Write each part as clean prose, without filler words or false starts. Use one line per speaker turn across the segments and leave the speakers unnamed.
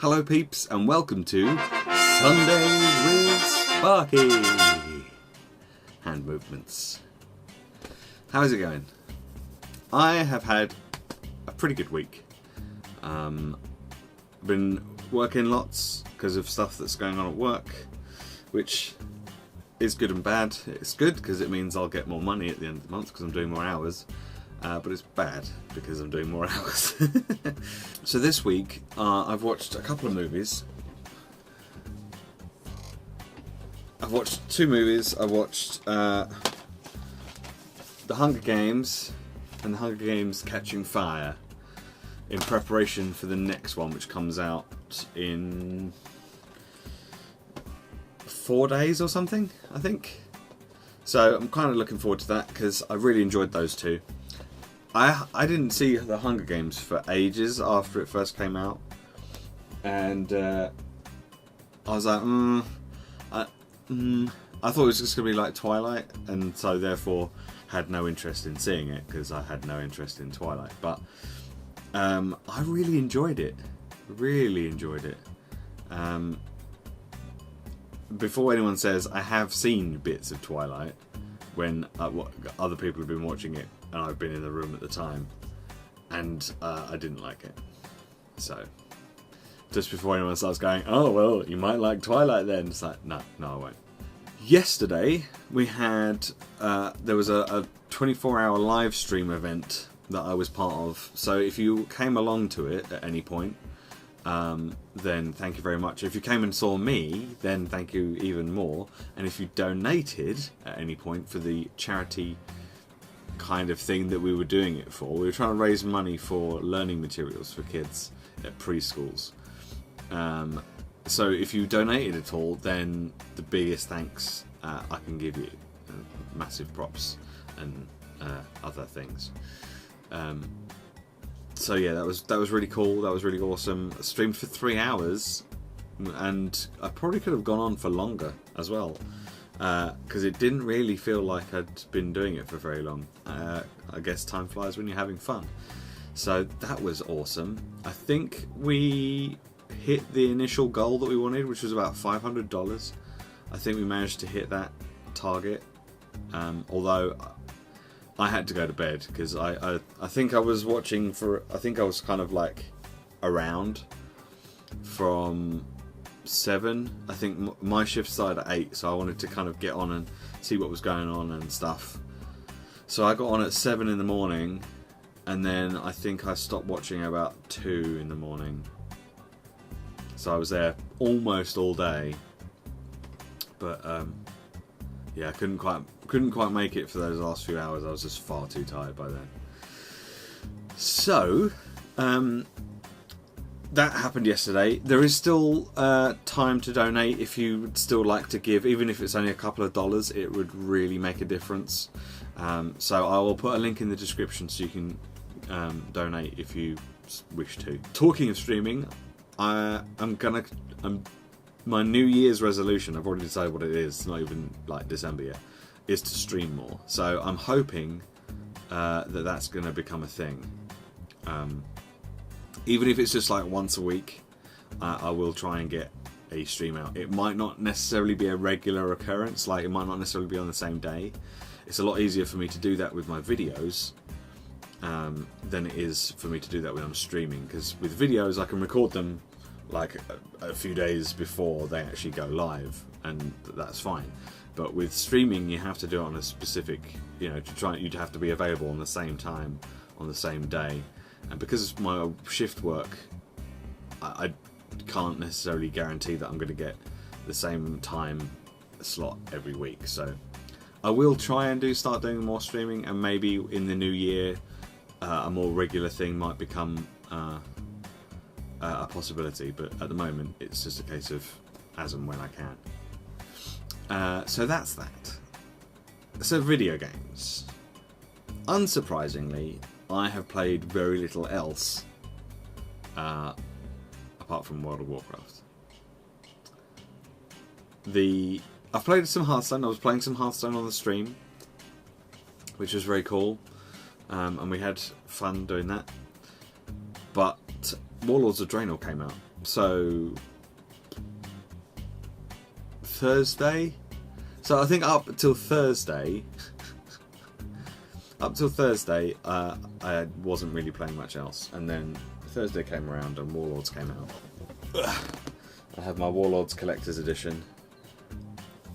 Hello peeps and welcome to Sundays with Sparky. Hand movements. How's it going? I have had a pretty good week. Been working lots because of stuff that's going on at work, which is good and bad. It's good because it means I'll get more money at the end of the month because I'm doing more hours. But it's bad because I'm doing more hours. So this week I've watched a couple of movies. I've watched two movies. I watched The Hunger Games and The Hunger Games Catching Fire in preparation for the next one, which comes out in 4 days or something, I think. So I'm kind of looking forward to that because I really enjoyed those two. I didn't see The Hunger Games for ages after it first came out, and I was like, I thought it was just going to be like Twilight, and so therefore had no interest in seeing it because I had no interest in Twilight. But I really enjoyed it. Before anyone says, I have seen bits of Twilight when other people have been watching it and I've been in the room at the time, and I didn't like it. So just before anyone starts going, oh well, you might like Twilight then, it's like, no I won't. Yesterday we had there was a 24-hour live stream event that I was part of, so if you came along to it at any point, then thank you very much. If you came and saw me, then thank you even more. And if you donated at any point for the charity kind of thing that we were doing it for, we were trying to raise money for learning materials for kids at preschools. So if you donated at all, then the biggest thanks I can give you. Massive props and other things. So yeah, that was really cool. That was really awesome. I streamed for 3 hours, and I probably could have gone on for longer as well, because it didn't really feel like I'd been doing it for very long. I guess time flies when you're having fun. So that was awesome. I think we hit the initial goal that we wanted, which was about $500. I think we managed to hit that target, although I had to go to bed because I think I was watching for, I think I was kind of like around from 7. I think my shift started at 8, so I wanted to kind of get on and see what was going on and stuff. So I got on at 7 in the morning, and then I think I stopped watching about 2 in the morning. So I was there almost all day, but yeah, I couldn't quite make it for those last few hours. I was just far too tired by then. So that happened yesterday. There is still time to donate if you would still like to give, even if it's only a couple of dollars. It would really make a difference. So I will put a link in the description so you can donate if you wish to. Talking of streaming, my New Year's resolution, I've already decided what it is, it's not even like December yet, is to stream more. So I'm hoping that's going to become a thing. Even if it's just like once a week, I will try and get a stream out. It might not necessarily be a regular occurrence, like it might not necessarily be on the same day. It's a lot easier for me to do that with my videos than it is for me to do that when I'm streaming, because with videos I can record them like a few days before they actually go live, and that's fine. But with streaming, you have to do it on a specific, you'd have to be available on the same time, on the same day. And because it's my shift work, I can't necessarily guarantee that I'm going to get the same time slot every week. So I will try and start doing more streaming, and maybe in the new year, a more regular thing might become a possibility, but at the moment it's just a case of as and when I can. So that's that. So video games. Unsurprisingly, I have played very little else apart from World of Warcraft. I've played some Hearthstone. I was playing some Hearthstone on the stream, which was very cool, and we had fun doing that. But Warlords of Draenor came out, So Thursday. So I think up till Thursday, I wasn't really playing much else, and then Thursday came around and Warlords came out. I have my Warlords Collector's Edition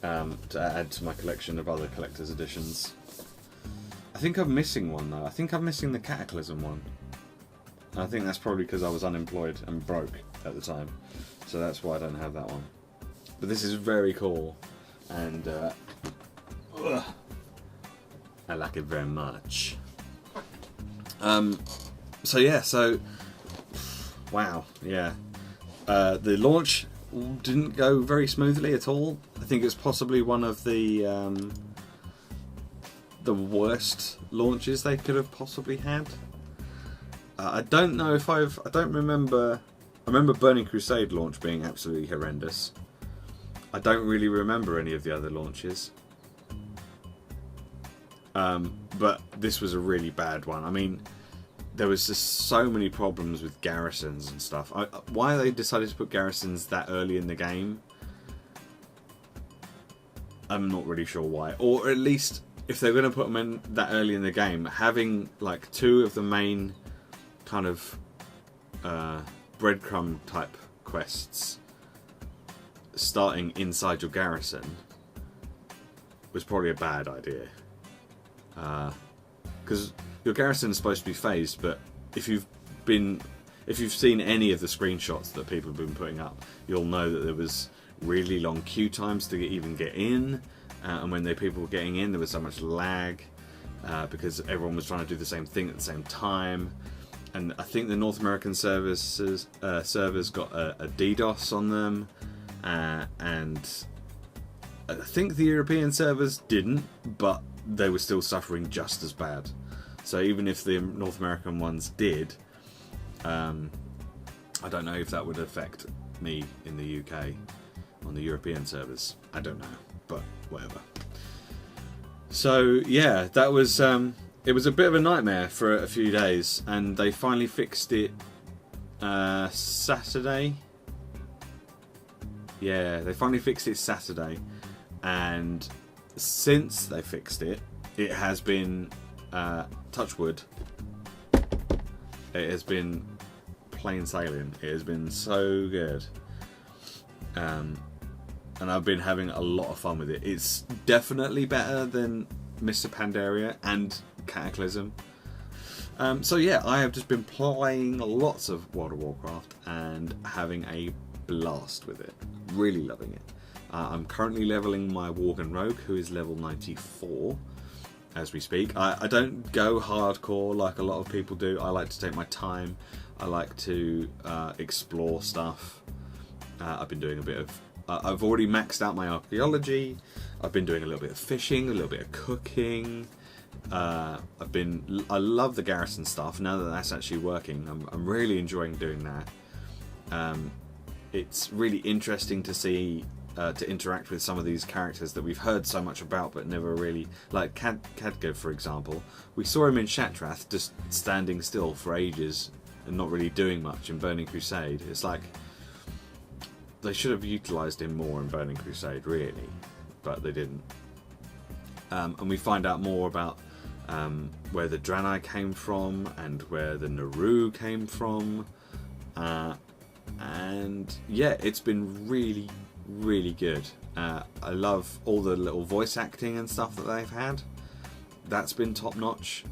to add to my collection of other Collector's Editions. I think I'm missing one though. I think I'm missing the Cataclysm one. I think that's probably because I was unemployed and broke at the time, so that's why I don't have that one. But this is very cool, and I like it very much. So yeah, wow, yeah. The launch didn't go very smoothly at all. I think it's possibly one of the worst launches they could have possibly had. I don't know if I don't remember. I remember Burning Crusade launch being absolutely horrendous. I don't really remember any of the other launches. But this was a really bad one. I mean, there was just so many problems with garrisons and stuff. Why they decided to put garrisons that early in the game, I'm not really sure why. Or at least, if they're going to put them in that early in the game, having like two of the main kind of breadcrumb type quests starting inside your garrison was probably a bad idea. Because your garrison is supposed to be phased, but if you've seen any of the screenshots that people have been putting up, you'll know that there was really long queue times to even get in, and when people were getting in, there was so much lag because everyone was trying to do the same thing at the same time. And I think the North American servers got a DDoS on them, and I think the European servers didn't, but they were still suffering just as bad. So even if the North American ones did, I don't know if that would affect me in the UK on the European servers. I don't know, but whatever. So yeah, that was it was a bit of a nightmare for a few days, and they finally fixed it Saturday. Yeah, they finally fixed it Saturday, and since they fixed it, it has been touch wood. It has been plain sailing. It has been so good, and I've been having a lot of fun with it. It's definitely better than Mr. Pandaria and Cataclysm. So yeah, I have just been playing lots of World of Warcraft and having a blast with it. Really loving it. I'm currently leveling my Worgen Rogue, who is level 94 as we speak. I don't go hardcore like a lot of people do. I like to take my time. I like to explore stuff. I've been doing a bit of... I've already maxed out my archaeology. I've been doing a little bit of fishing, a little bit of cooking. I love the garrison stuff. Now that that's actually working, I'm really enjoying doing that. It's really interesting to see... to interact with some of these characters that we've heard so much about but never really... Like Khadgar, for example. We saw him in Shatrath just standing still for ages and not really doing much in Burning Crusade. It's like... They should have utilised him more in Burning Crusade, really. But they didn't. And we find out more about where the Draenei came from and where the Naru came from. And yeah, it's been really... really good. I love all the little voice acting and stuff that they've had. That's been top notch.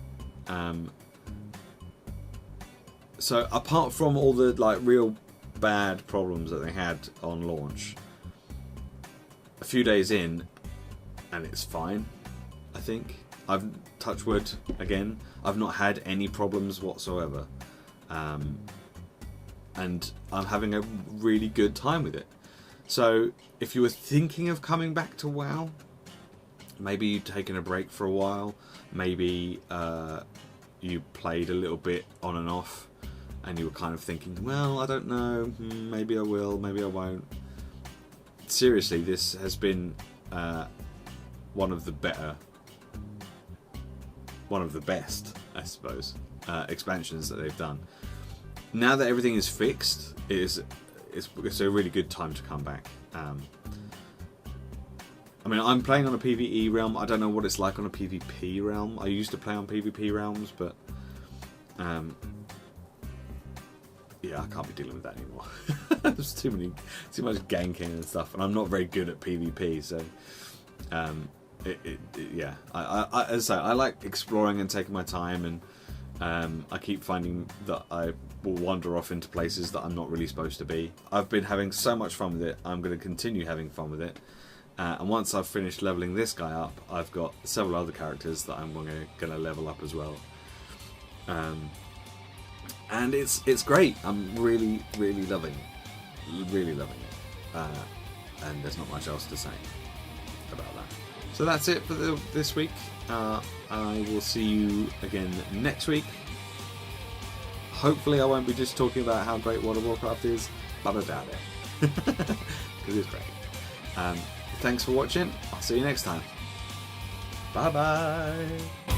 So apart from all the like real bad problems that they had on launch, a few days in and it's fine. I think I've touched wood again. I've not had any problems whatsoever, and I'm having a really good time with it. So, if you were thinking of coming back to WoW, maybe you'd taken a break for a while, maybe you played a little bit on and off, and you were kind of thinking, well, I don't know, maybe I will, maybe I won't. Seriously, this has been one of the best, I suppose, expansions that they've done. Now that everything is fixed, it's a really good time to come back. I mean, I'm playing on a PvE realm. I don't know what it's like on a PvP realm. I used to play on PvP realms, but yeah, I can't be dealing with that anymore. There's too much ganking and stuff, and I'm not very good at PvP. So, yeah, as I say, I like exploring and taking my time, and I keep finding that I will wander off into places that I'm not really supposed to be. I've been having so much fun with it. I'm going to continue having fun with it. And once I've finished leveling this guy up, I've got several other characters that I'm going to level up as well. And it's great. I'm really loving it. And there's not much else to say about that. So that's it for this week. I will see you again next week. Hopefully I won't be just talking about how great World of Warcraft is, but I doubt it. Because it's great. Thanks for watching. I'll see you next time. Bye bye.